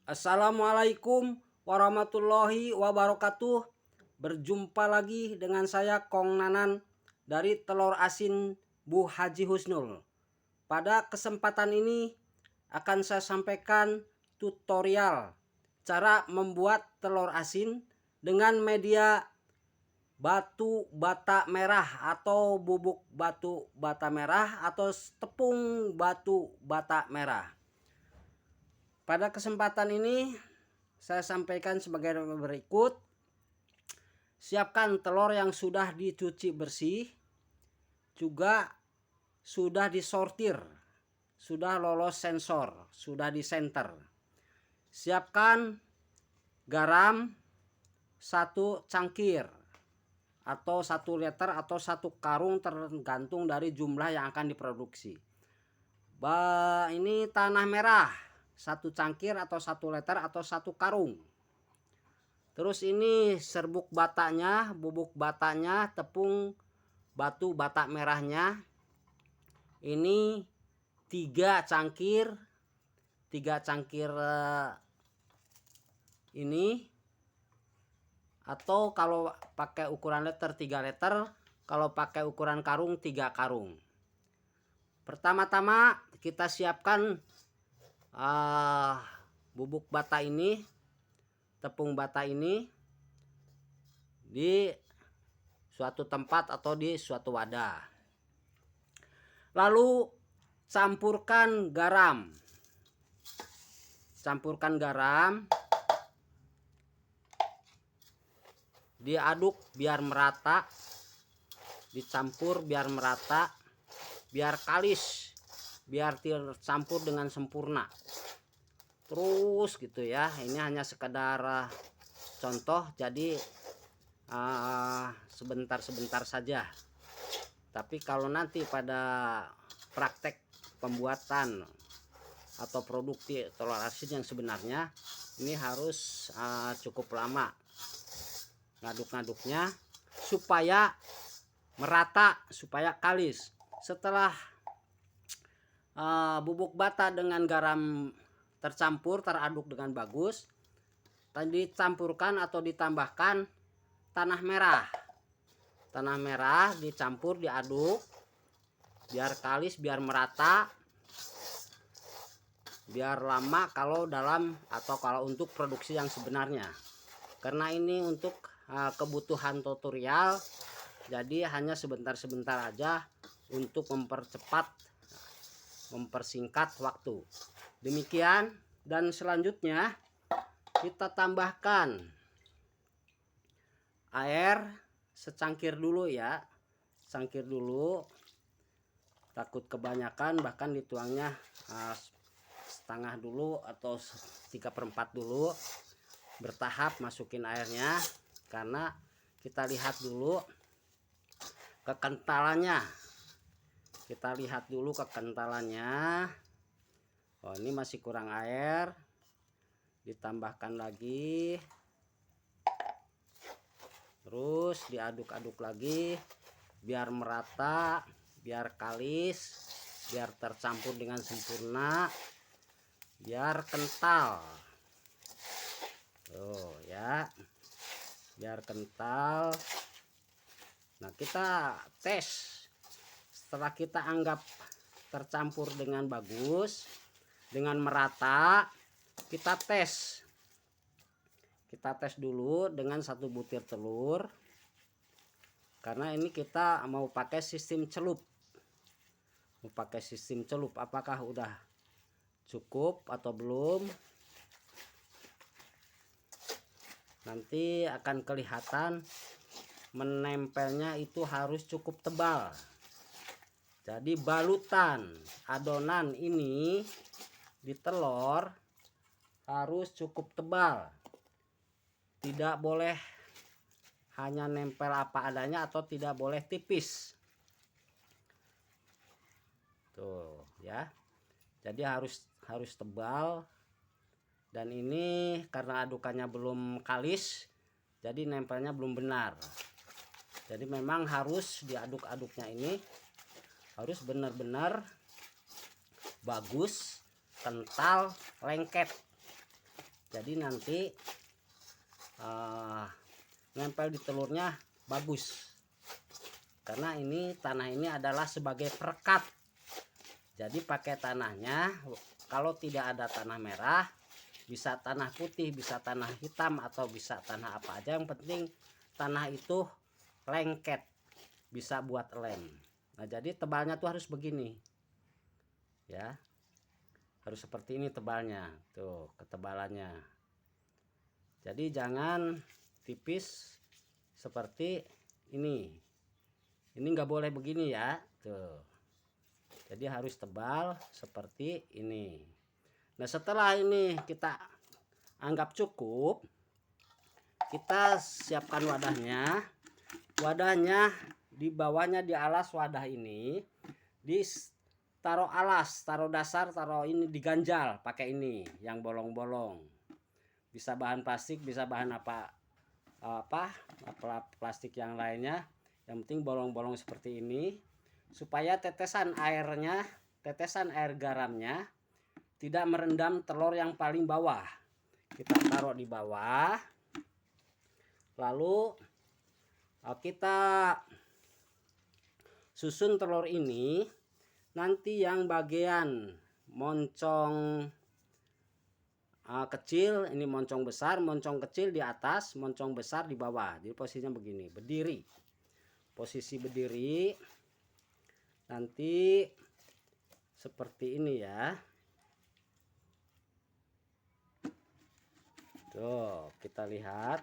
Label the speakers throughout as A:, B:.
A: Assalamualaikum warahmatullahi wabarakatuh. Berjumpa lagi dengan saya Kong Nanan dari Telur Asin Bu Haji Husnul. Pada kesempatan ini akan saya sampaikan tutorial cara membuat telur asin dengan media batu bata merah atau bubuk batu bata merah atau tepung batu bata merah. Pada kesempatan ini saya sampaikan sebagai berikut. Siapkan telur yang sudah dicuci bersih, juga sudah disortir, sudah lolos sensor, sudah disenter. Siapkan garam 1 cangkir atau 1 liter atau 1 karung tergantung dari jumlah yang akan diproduksi. Ini tanah merah 1 cangkir atau 1 liter atau 1 karung. Terus ini serbuk batanya, bubuk batanya, tepung batu bata merahnya. Ini 3 cangkir ini, atau kalau pakai ukuran liter 3 liter, kalau pakai ukuran karung 3 karung. Pertama-tama kita siapkan bubuk bata ini, tepung bata ini di suatu tempat atau di suatu wadah. Lalu campurkan garam. Diaduk biar merata, dicampur biar merata, biar kalis, biar tercampur dengan sempurna. Terus gitu ya, ini hanya sekedar contoh, jadi sebentar-sebentar saja. Tapi kalau nanti pada praktek pembuatan atau produksi telur asin yang sebenarnya, ini harus cukup lama ngaduk-ngaduknya supaya merata, supaya kalis. Setelah bubuk bata dengan garam tercampur, teraduk dengan bagus, dicampurkan atau ditambahkan tanah merah, dicampur, diaduk biar kalis, biar merata, biar lama kalau untuk produksi yang sebenarnya. Karena ini untuk kebutuhan tutorial, jadi hanya sebentar-sebentar aja untuk mempersingkat waktu. Demikian, dan selanjutnya kita tambahkan air secangkir dulu ya, cangkir dulu, takut kebanyakan, bahkan dituangnya setengah dulu atau 3/4 dulu, bertahap masukin airnya, karena kita lihat dulu kekentalannya. Oh, ini masih kurang air, ditambahkan lagi, terus diaduk-aduk lagi biar merata, biar kalis, biar tercampur dengan sempurna, biar kental. Tuh ya, biar kental. Nah, kita tes. Setelah kita anggap tercampur dengan bagus, dengan merata, kita tes dulu dengan 1 butir telur, karena ini kita mau pakai sistem celup. Apakah udah cukup atau belum, nanti akan kelihatan menempelnya itu harus cukup tebal. Jadi balutan adonan ini di telur harus cukup tebal, tidak boleh hanya nempel apa adanya atau tidak boleh tipis. Tuh ya, jadi harus tebal. Dan ini karena adukannya belum kalis, jadi nempelnya belum benar. Jadi memang harus diaduk-aduknya ini harus benar-benar bagus, kental, lengket. Jadi nanti nempel di telurnya bagus, karena ini tanah ini adalah sebagai perekat. Jadi pakai tanahnya, kalau tidak ada tanah merah, bisa tanah putih, bisa tanah hitam, atau bisa tanah apa aja, yang penting tanah itu lengket, bisa buat lem. Nah, jadi tebalnya tuh harus begini ya, harus seperti ini tebalnya, tuh ketebalannya. Jadi jangan tipis seperti ini nggak boleh begini ya, tuh. Jadi harus tebal seperti ini. Nah, setelah ini kita anggap cukup, kita siapkan wadahnya. Wadahnya di bawahnya, di alas wadah ini, taruh alas, taruh dasar, taruh ini, diganjal pakai ini yang bolong-bolong. Bisa bahan plastik, bisa bahan apa plastik yang lainnya. Yang penting bolong-bolong seperti ini, supaya tetesan airnya, tetesan air garamnya tidak merendam telur yang paling bawah. Kita taruh di bawah, lalu kita susun telur ini. Nanti yang bagian moncong kecil, ini moncong besar, moncong kecil di atas, moncong besar di bawah. Jadi posisinya begini, berdiri, posisi berdiri nanti seperti ini ya. Tuh, kita lihat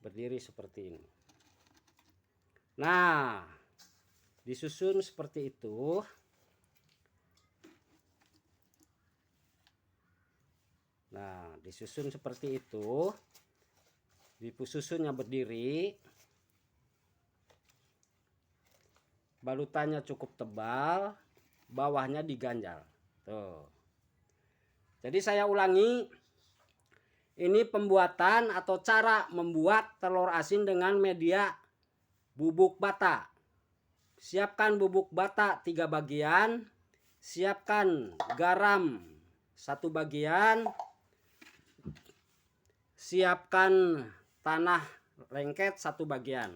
A: berdiri seperti ini. Nah, disusun seperti itu. Nah, disusun seperti itu. Disusunnya berdiri. Balutannya cukup tebal, bawahnya diganjal. Tuh. Jadi saya ulangi, ini pembuatan atau cara membuat telur asin dengan media bubuk bata. Siapkan bubuk bata 3 bagian, siapkan garam 1 bagian, siapkan tanah lengket 1 bagian.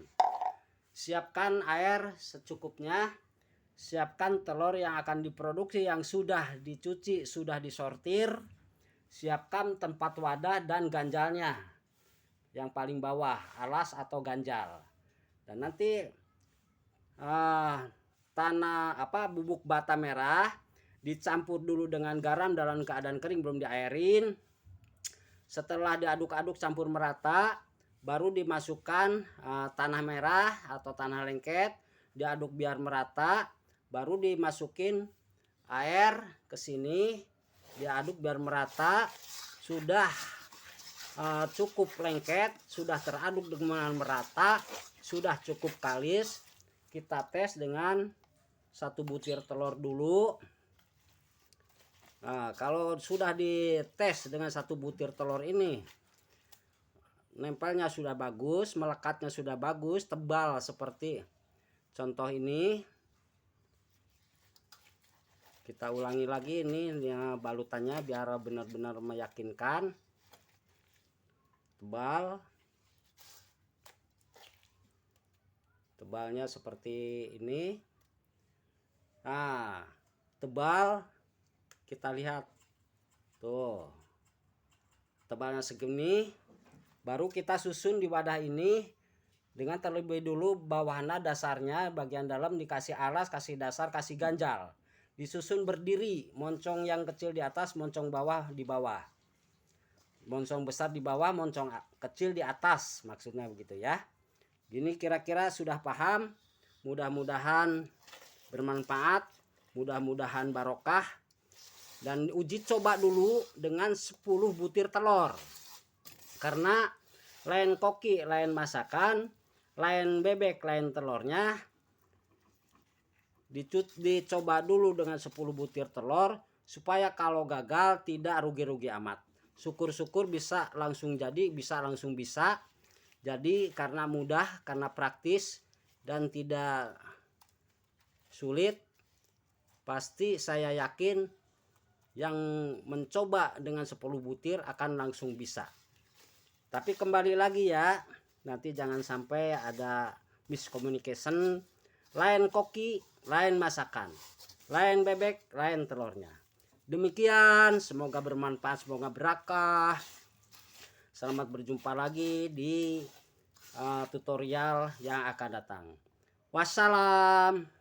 A: Siapkan air secukupnya, siapkan telur yang akan diproduksi yang sudah dicuci, sudah disortir, siapkan tempat wadah dan ganjalnya yang paling bawah, alas atau ganjal. Dan nanti bubuk bata merah dicampur dulu dengan garam dalam keadaan kering, belum diairin. Setelah diaduk-aduk campur merata, baru dimasukkan tanah merah atau tanah lengket, diaduk biar merata, baru dimasukin air ke sini, diaduk biar merata. Sudah cukup lengket, sudah teraduk dengan merata, sudah cukup kalis, kita tes dengan 1 butir telur dulu. Nah, kalau sudah dites dengan 1 butir telur ini, nempelnya sudah bagus, melekatnya sudah bagus, tebal seperti contoh ini. Kita ulangi lagi ini ya, balutannya biar benar-benar meyakinkan. Tebal, tebalnya seperti ini. Nah, tebal, kita lihat tuh, tebalnya segini. Baru kita susun di wadah ini dengan terlebih dulu bawahnya, dasarnya bagian dalam dikasih alas, kasih dasar, kasih ganjal. Disusun berdiri, moncong yang kecil di atas, moncong bawah di bawah. Moncong besar di bawah, moncong kecil di atas, maksudnya begitu ya. Gini kira-kira sudah paham. Mudah-mudahan bermanfaat, mudah-mudahan barokah. Dan uji coba dulu dengan 10 butir telur. Karena lain koki, lain masakan, lain bebek, lain telurnya. Dicoba dulu dengan 10 butir telur, supaya kalau gagal tidak rugi-rugi amat. Syukur-syukur bisa langsung jadi, bisa langsung bisa. Jadi karena mudah, karena praktis dan tidak sulit, pasti saya yakin yang mencoba dengan 10 butir akan langsung bisa. Tapi kembali lagi ya, nanti jangan sampai ada miscommunication, lain koki, lain masakan, lain bebek, lain telurnya. Demikian, semoga bermanfaat, semoga berkah. Selamat berjumpa lagi di tutorial yang akan datang. Wassalam.